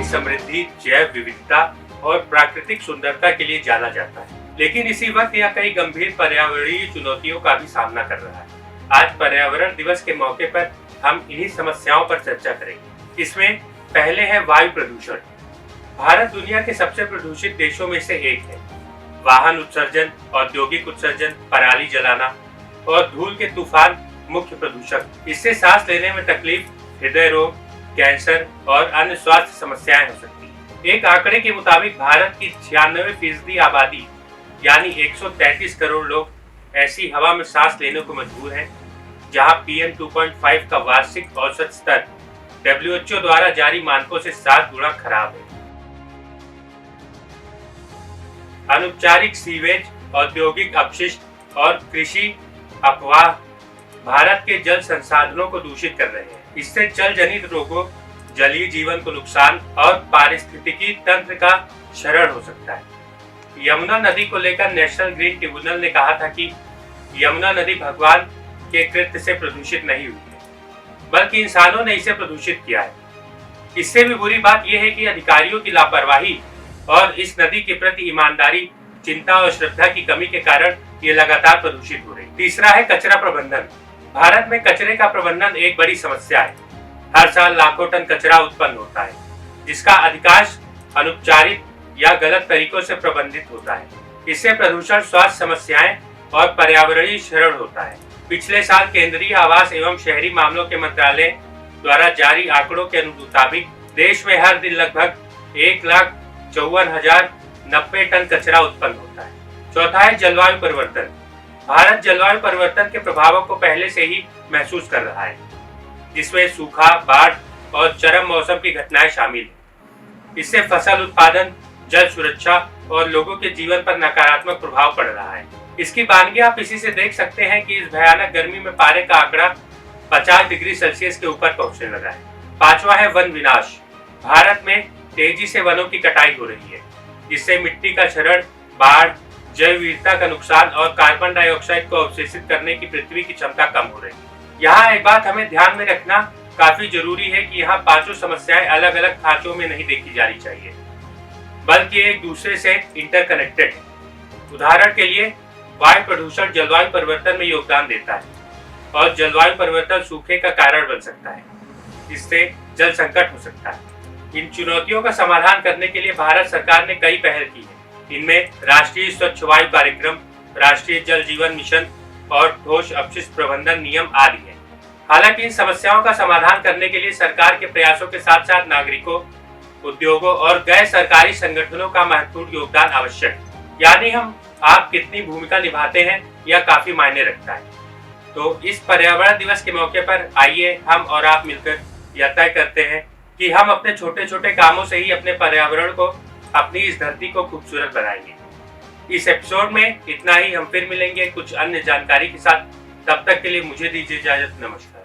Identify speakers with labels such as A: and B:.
A: समृद्धि, जैव विविधता और प्राकृतिक सुंदरता के लिए जाना जाता है, लेकिन इसी वक्त यह कई गंभीर पर्यावरणीय चुनौतियों का भी सामना कर रहा है। आज पर्यावरण दिवस के मौके पर हम इन्हीं समस्याओं पर चर्चा करेंगे। इसमें पहले है वायु प्रदूषण। भारत दुनिया के सबसे प्रदूषित देशों में से एक है। वाहन उत्सर्जन, औद्योगिक उत्सर्जन, पराली जलाना और धूल के तूफान मुख्य प्रदूषक। इससे सांस लेने में तकलीफ, हृदय रोग, कैंसर और अन्य स्वास्थ्य समस्याएं हो सकती हैं। एक आंकड़े के मुताबिक भारत की 96% आबादी यानी 133 करोड़ लोग ऐसी हवा में सांस लेने को मजबूर हैं जहां PM 2.5 का वार्षिक औसत स्तर WHO द्वारा जारी मानकों से 7 गुना खराब है। अनौपचारिक सीवेज, औद्योगिक अपशिष्ट और कृषि अपवाह भारत के जल संसाधनों को दूषित कर रहे हैं। इससे जल जनित रोगों, जलीय जीवन को नुकसान और पारिस्थितिकी तंत्र का क्षरण हो सकता है। यमुना नदी को लेकर नेशनल ग्रीन ट्रिब्यूनल ने कहा था कि यमुना नदी भगवान के कृत्य से प्रदूषित नहीं हुई है, बल्कि इंसानों ने इसे प्रदूषित किया है। इससे भी बुरी बात यह है कि अधिकारियों की लापरवाही और इस नदी के प्रति ईमानदारी, चिंता और श्रद्धा की कमी के कारण ये लगातार प्रदूषित हो रही। तीसरा है कचरा प्रबंधन। भारत में कचरे का प्रबंधन एक बड़ी समस्या है। हर साल लाखों टन कचरा उत्पन्न होता है, जिसका अधिकांश अनुपचारित या गलत तरीकों से प्रबंधित होता है। इससे प्रदूषण, स्वास्थ्य समस्याएं और पर्यावरणीय क्षरण होता है। पिछले साल केंद्रीय आवास एवं शहरी मामलों के मंत्रालय द्वारा जारी आंकड़ों के मुताबिक देश में हर दिन लगभग 1,54,090 टन कचरा उत्पन्न होता है। चौथा है जलवायु परिवर्तन। भारत जलवायु परिवर्तन के प्रभावों को पहले से ही महसूस कर रहा है, जिसमें सूखा, बाढ़ और चरम मौसम की घटनाएं शामिल हैं। इससे फसल उत्पादन, जल सुरक्षा और लोगों के जीवन पर नकारात्मक प्रभाव पड़ रहा है। इसकी बानगी आप इसी से देख सकते हैं कि इस भयानक गर्मी में पारे का आंकड़ा 50 डिग्री सेल्सियस के ऊपर पहुंचने लगा है। पांचवा है वन विनाश। भारत में तेजी से वनों की कटाई हो रही है, जिससे मिट्टी का क्षरण, बाढ़, जैव विविधता का नुकसान और कार्बन डाइऑक्साइड को अवशोषित करने की पृथ्वी की क्षमता कम हो रही है। यहाँ एक बात हमें ध्यान में रखना काफी जरूरी है कि यहाँ पांचों समस्याएं अलग अलग खांचों में नहीं देखी जानी चाहिए, बल्कि एक दूसरे से इंटरकनेक्टेड है। उदाहरण के लिए वायु प्रदूषण जलवायु परिवर्तन में योगदान देता है और जलवायु परिवर्तन सूखे का कारण बन सकता है, जिससे जल संकट हो सकता है। इन चुनौतियों का समाधान करने के लिए भारत सरकार ने कई पहल की है। इनमें राष्ट्रीय स्वच्छ वायु कार्यक्रम, राष्ट्रीय जल जीवन मिशन और ठोस अपशिष्ट प्रबंधन नियम आदि है। हालांकि इन समस्याओं का समाधान करने के लिए सरकार के प्रयासों के साथ साथ नागरिकों, उद्योगों और गैर सरकारी संगठनों का महत्वपूर्ण योगदान आवश्यक है। यानी आप कितनी भूमिका निभाते हैं यह काफी मायने रखता है। तो इस पर्यावरण दिवस के मौके पर आइए हम और आप मिलकर यह तय करते हैं कि हम अपने छोटे छोटे कामों से ही अपने पर्यावरण को, अपनी इस धरती को खूबसूरत बनाएंगे। इस एपिसोड में इतना ही। हम फिर मिलेंगे कुछ अन्य जानकारी के साथ। तब तक के लिए मुझे दीजिए इजाजत। नमस्कार।